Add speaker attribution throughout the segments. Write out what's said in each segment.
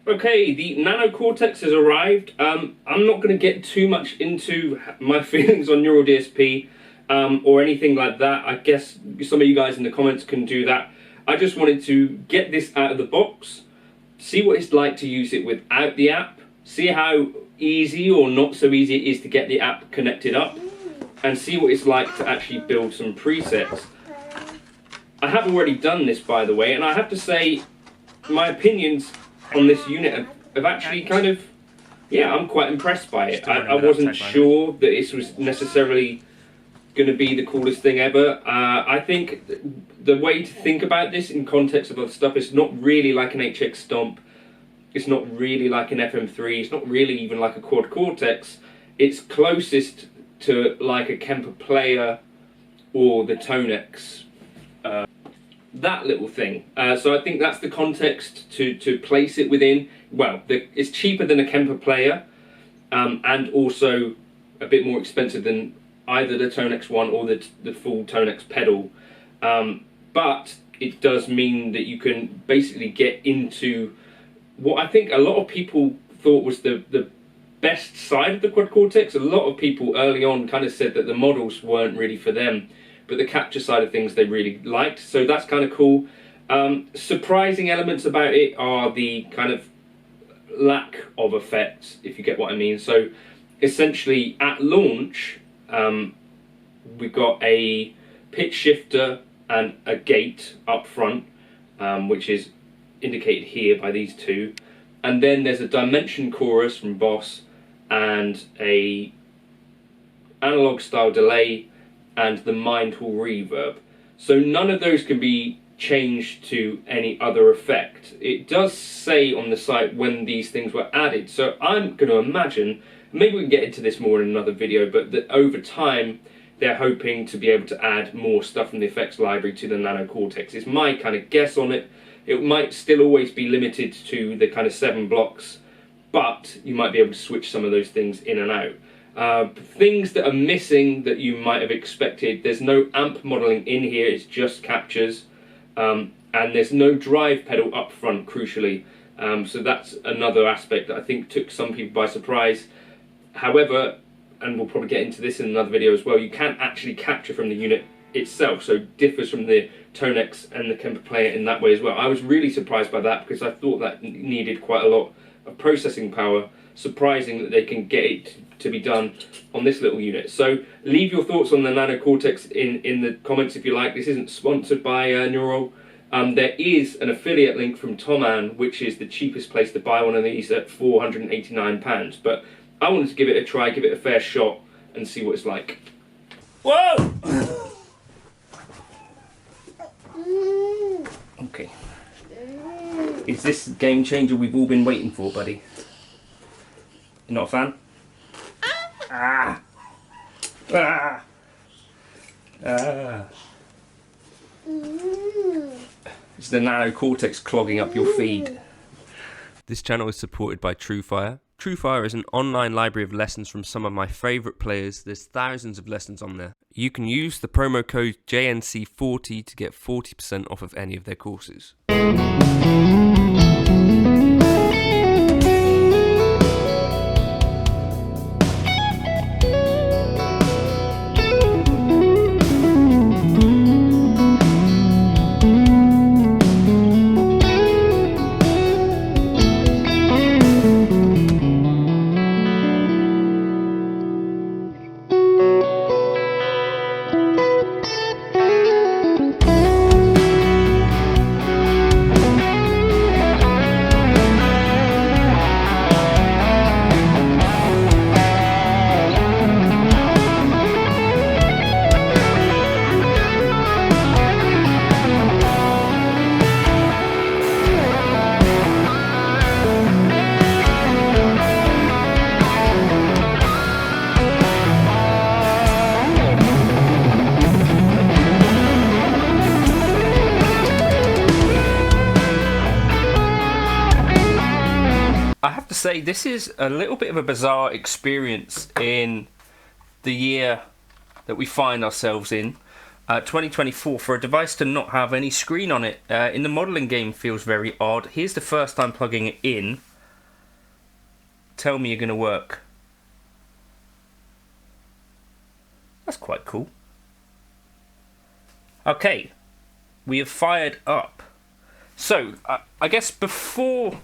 Speaker 1: Okay, the Nano Cortex has arrived. I'm not going to get too much into my feelings on Neural DSP or anything like that. I guess some of you guys in the comments can do that. I just wanted to get this out of the box, see what it's like to use it without the app, see how easy or not so easy it is to get the app connected up, and see what it's like to actually build some presets. I have already done this, by the way, and I have to say my opinions on this unit have actually kind of, yeah, I'm quite impressed by it. I wasn't sure that this was necessarily going to be the coolest thing ever. I think the way to think about this in context of other stuff is not really like an HX Stomp, it's not really like an FM3, it's not really even like a Quad Cortex. It's closest to like a Kemper player or the Tonex. That little thing. So I think that's the context to place it within. Well, it's cheaper than a Kemper player, and also a bit more expensive than either the Tonex one or the full Tonex pedal. But it does mean that you can basically get into what I think a lot of people thought was the best side of the Quad Cortex. A lot of people early on kind of said that the models weren't really for them, but the capture side of things they really liked, so that's kind of cool. Surprising elements about it are the kind of lack of effects, if you get what I mean. So essentially at launch, we got a pitch shifter and a gate up front, which is indicated here by these two, and then there's a dimension chorus from Boss and a analog style delay and the Mindful reverb. So none of those can be changed to any other effect. It does say on the site when these things were added, so I'm going to imagine, maybe we can get into this more in another video, but that over time they're hoping to be able to add more stuff from the effects library to the Nano Cortex. It's my kind of guess on it. It might still always be limited to the kind of 7 blocks, but you might be able to switch some of those things in and out. Things that are missing that you might have expected: there's no amp modelling in here, it's just captures, and there's no drive pedal up front, crucially. So that's another aspect that I think took some people by surprise. However, and we'll probably get into this in another video as well, you can actually capture from the unit itself, so it differs from the Tonex and the Kemper player in that way as well. I was really surprised by that because I thought that needed quite a lot of processing power. Surprising that they can get it to be done on this little unit. So leave your thoughts on the Nano Cortex in the comments if you like. This isn't sponsored by Neural. There is an affiliate link from Toman, which is the cheapest place to buy one of these at £489. But I wanted to give it a try, give it a fair shot, and see what it's like. Whoa! Okay. Is this the game changer we've all been waiting for, buddy? You're not a fan? Ah! Ah! Ah! It's the Nano Cortex clogging up your feed.
Speaker 2: This channel is supported by TrueFire. TrueFire is an online library of lessons from some of my favourite players. There's thousands of lessons on there. You can use the promo code JNC40 to get 40% off of any of their courses.
Speaker 1: I have to say, this is a little bit of a bizarre experience in the year that we find ourselves in, 2024. For a device to not have any screen on it in the modelling game feels very odd. Here's the first time plugging it in,
Speaker 2: tell me are going to work. That's quite cool. Okay, we have fired up. So, I guess before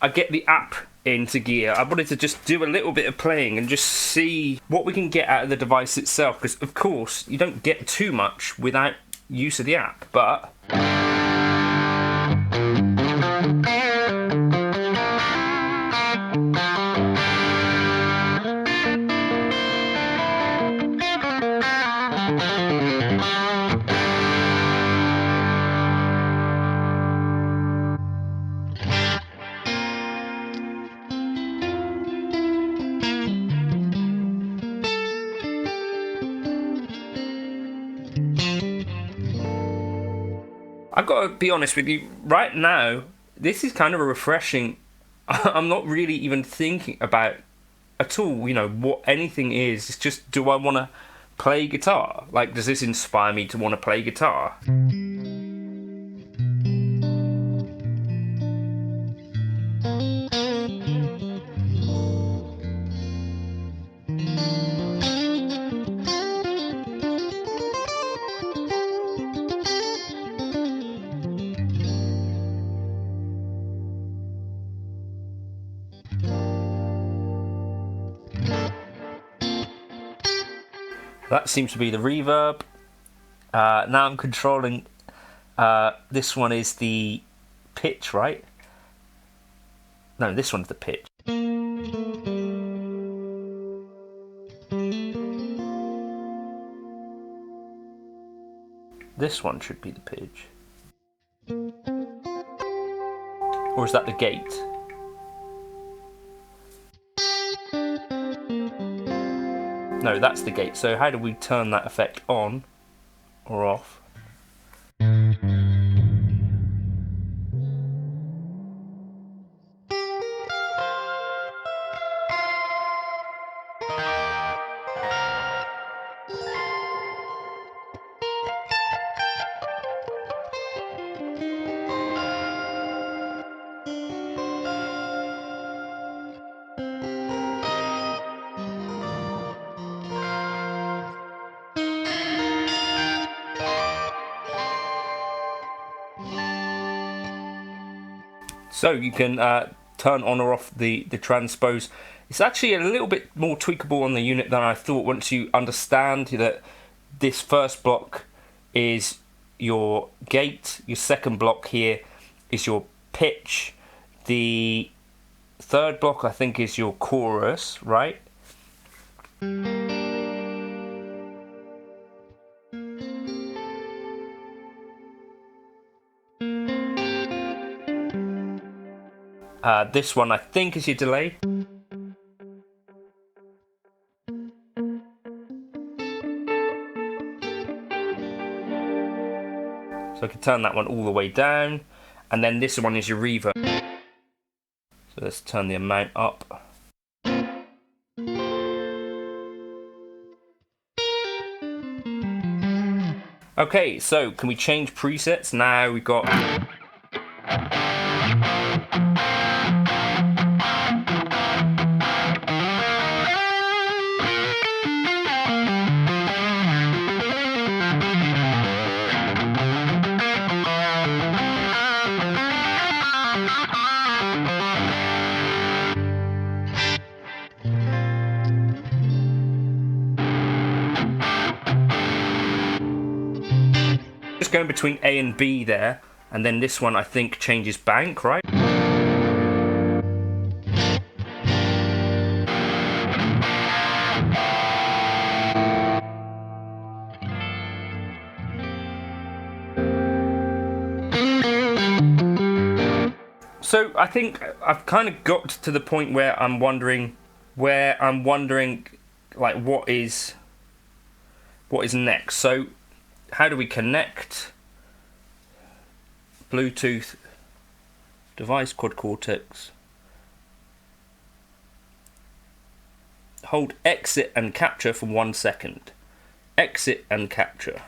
Speaker 2: I get the app into gear, I wanted to just do a little bit of playing and just see what we can get out of the device itself, because of course you don't get too much without use of the app, but I've got to be honest with you, right now, this is kind of a refreshing. I'm not really even thinking about at all, you know, what anything is. It's just, do I want to play guitar? Like, does this inspire me to want to play guitar? That seems to be the reverb. Now I'm controlling, this one is the pitch, right? No, this one's the pitch. This one should be the pitch. Or is that the gate? No, that's the gate. So how do we turn that effect on or off? So you can turn on or off the transpose. It's actually a little bit more tweakable on the unit than I thought, once you understand that this first block is your gate, your second block here is your pitch, the third block I think is your chorus, right? This one I think is your delay. So I can turn that one all the way down, and then this one is your reverb. So let's turn the amount up. Okay, so can we change presets? Now we've got just going between A and B there, and then this one I think changes bank, right? So I think I've kind of got to the point where I'm wondering like what is next. So how do we connect? Bluetooth device, quad cortex. Hold exit and capture for 1 second. Exit and capture.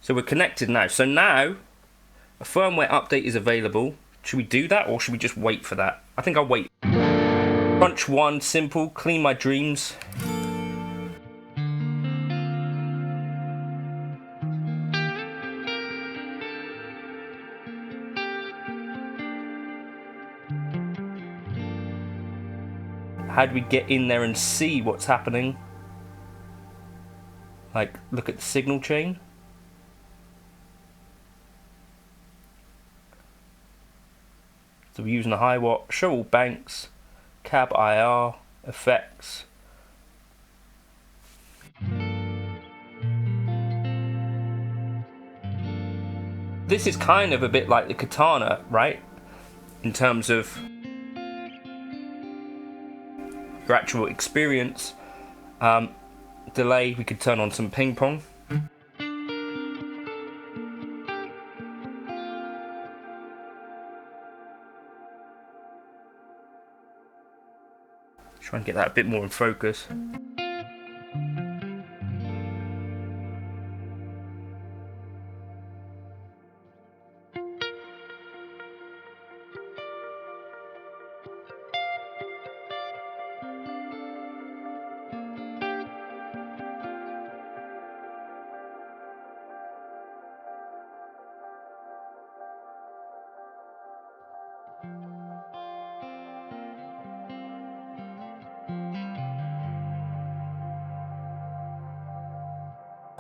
Speaker 2: So we're connected now. So now A firmware update is available. Should we do that or should we just wait for that? I think I'll wait. Crunch 1, simple, clean my dreams. How do we get in there and see what's happening? Like, look at the signal chain. So we're using a high watt, show all banks, cab IR, effects. This is kind of a bit like the Katana, right? In terms of your actual experience. Delay, we could turn on some ping pong. Try and get that a bit more in focus.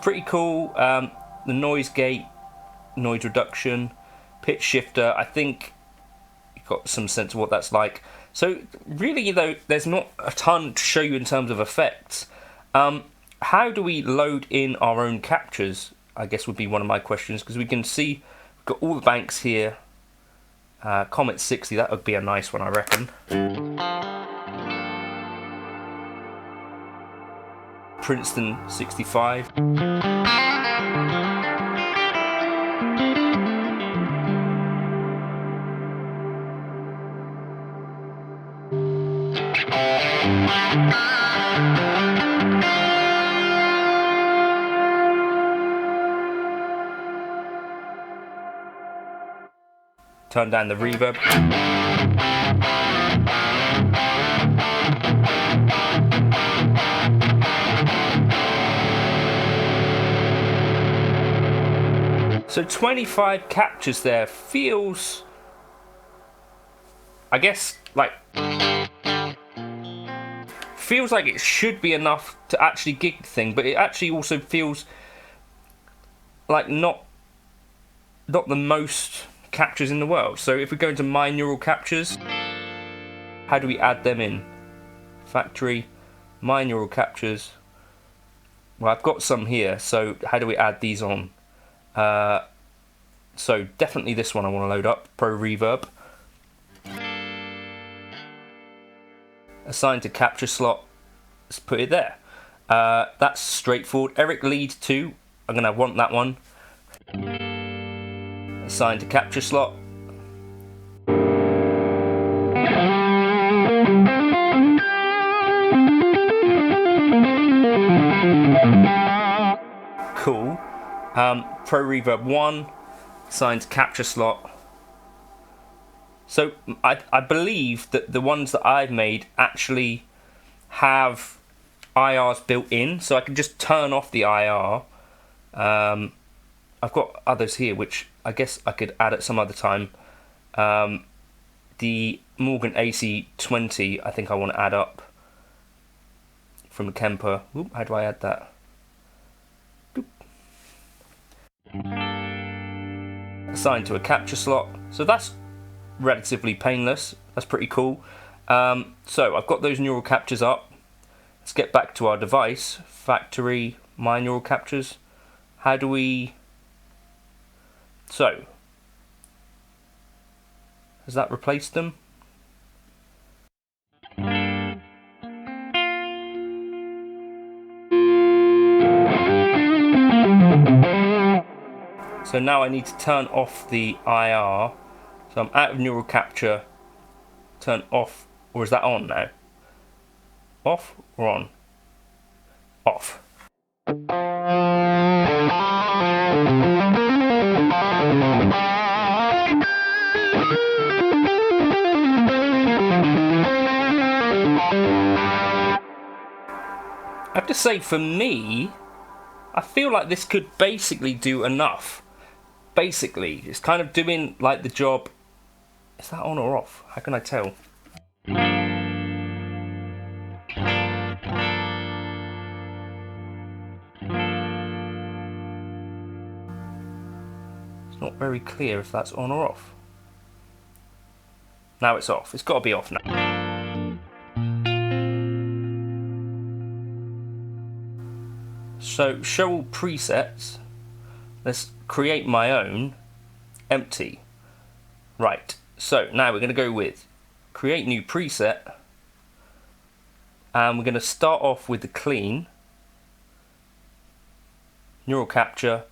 Speaker 2: Pretty cool. The noise gate, noise reduction, pitch shifter. I think you got some sense of what that's like. So really, though, there's not a ton to show you in terms of effects. How do we load in our own captures? I guess would be one of my questions, because we can see we've got all the banks here. Comet 60, that would be a nice one, I reckon. Princeton 65. Turn down the reverb. So 25 captures there feels, I guess, like it should be enough to actually gig the thing, but it actually also feels like not the most captures in the world. So if we go into my neural captures, how do we add them in? Factory, my neural captures. Well, I've got some here, so how do we add these on? So definitely this one I want to load up, Pro Reverb. Assign to capture slot, let's put it there. That's straightforward. Eric Lead 2, I'm going to want that one. Assign to capture slot. Cool. Pro Reverb 1, assigned to capture slot. So I believe that the ones that I've made actually have IRs built in, so I can just turn off the IR. I've got others here which I guess I could add at some other time. The Morgan AC20 I think I want to add up from Kemper. Oop, how do I add that? Boop. Assigned to a capture slot. So that's relatively painless. That's pretty cool. So I've got those neural captures up. Let's get back to our device. Factory, my neural captures. How do we... So, has that replaced them? So now I need to turn off the IR. So I'm out of neural capture. Turn off, or is that on now? Off or on? Off.
Speaker 1: to say for me, I feel like this could basically do enough. Basically, it's kind of doing like the job. Is that on or off? How can I tell? It's not very clear if that's on or off. Now it's off. It's got to be off now. So show all presets. Let's create my own. Empty. Right. So now we're going to go with create new preset. And we're going to start off with the clean. Neural capture.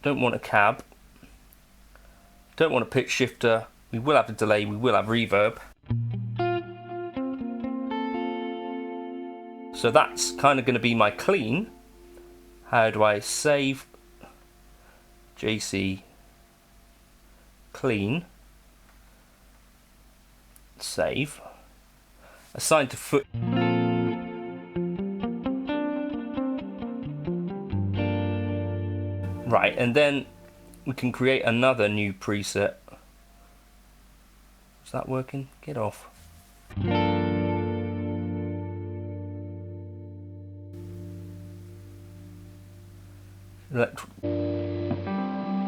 Speaker 1: Don't want a cab. Don't want a pitch shifter. We will have a delay. We will have reverb. So that's kind of going to be my clean. How do I save? JC clean. Save. Assign to foot. Right, and then we can create another new preset. Is that working? Get off.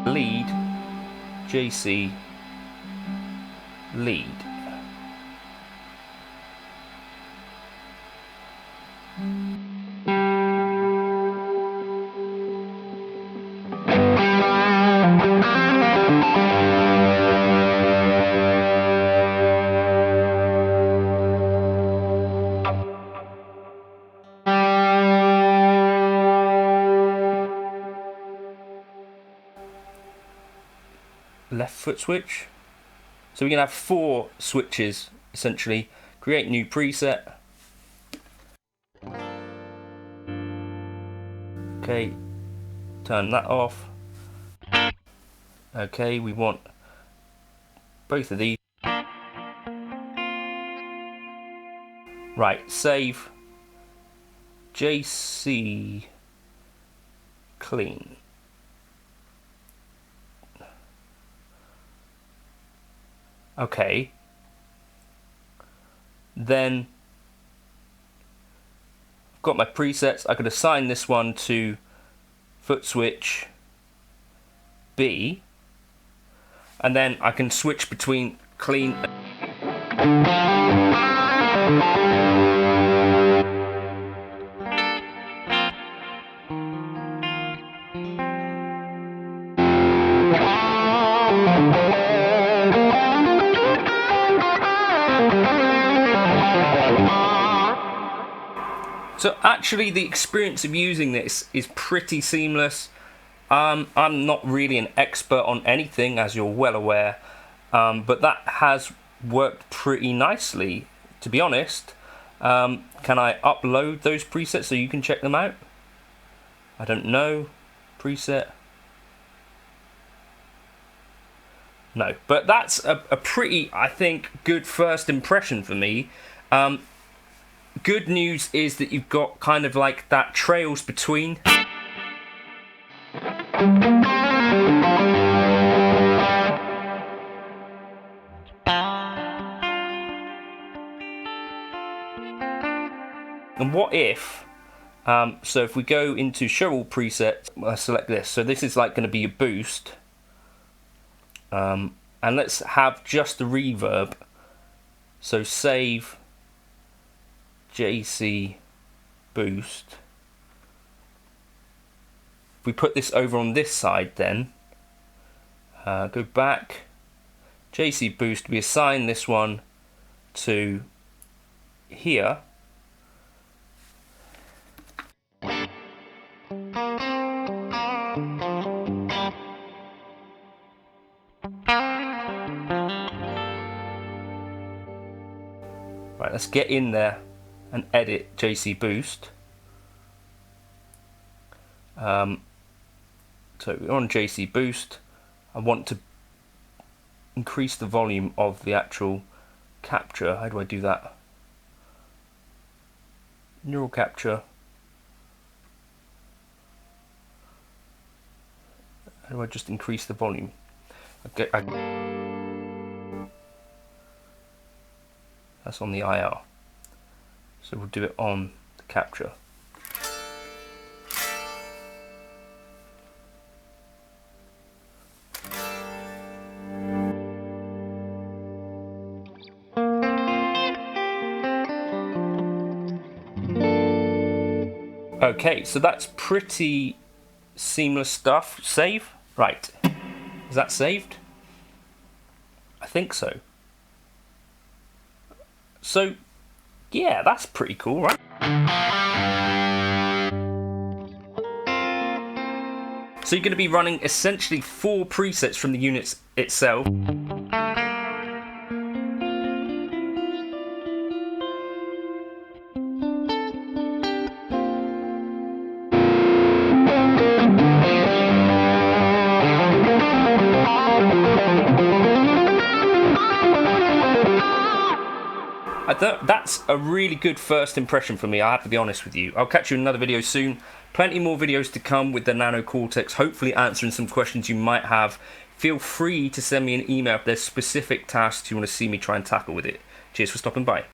Speaker 1: Lead, JC, lead. Left foot switch. So we're going to have 4 switches essentially. Create new preset. Okay, turn that off. Okay, we want both of these. Right, save. JC clean. Okay, then I've got my presets. I could assign this one to foot switch B, and then I can switch between clean. So actually the experience of using this is pretty seamless. I'm not really an expert on anything, as you're well aware, but that has worked pretty nicely, to be honest. Can I upload those presets so you can check them out? I don't know. Preset. No, but that's a pretty, I think, good first impression for me. Good news is that you've got kind of like that trails between. And what if, so if we go into show all presets, I select this. So this is like going to be a boost. And let's have just the reverb. So save JC boost. If we put this over on this side, then go back, JC boost, we assign this one to here. Right, let's get in there and edit JC boost. So we're on JC boost. I want to increase the volume of the actual capture. How do I do that? Neural capture. How do I just increase the volume? That's on the IR. So we'll do it on the capture. Okay, so that's pretty seamless stuff. Save? Right. Is that saved? I think so. So, yeah, that's pretty cool, right? So you're going to be running essentially 4 presets from the unit itself. That's a really good first impression for me, I have to be honest with you. I'll catch you in another video soon. Plenty more videos to come with the Nano Cortex, hopefully answering some questions you might have. Feel free to send me an email if there's specific tasks you want to see me try and tackle with it. Cheers for stopping by.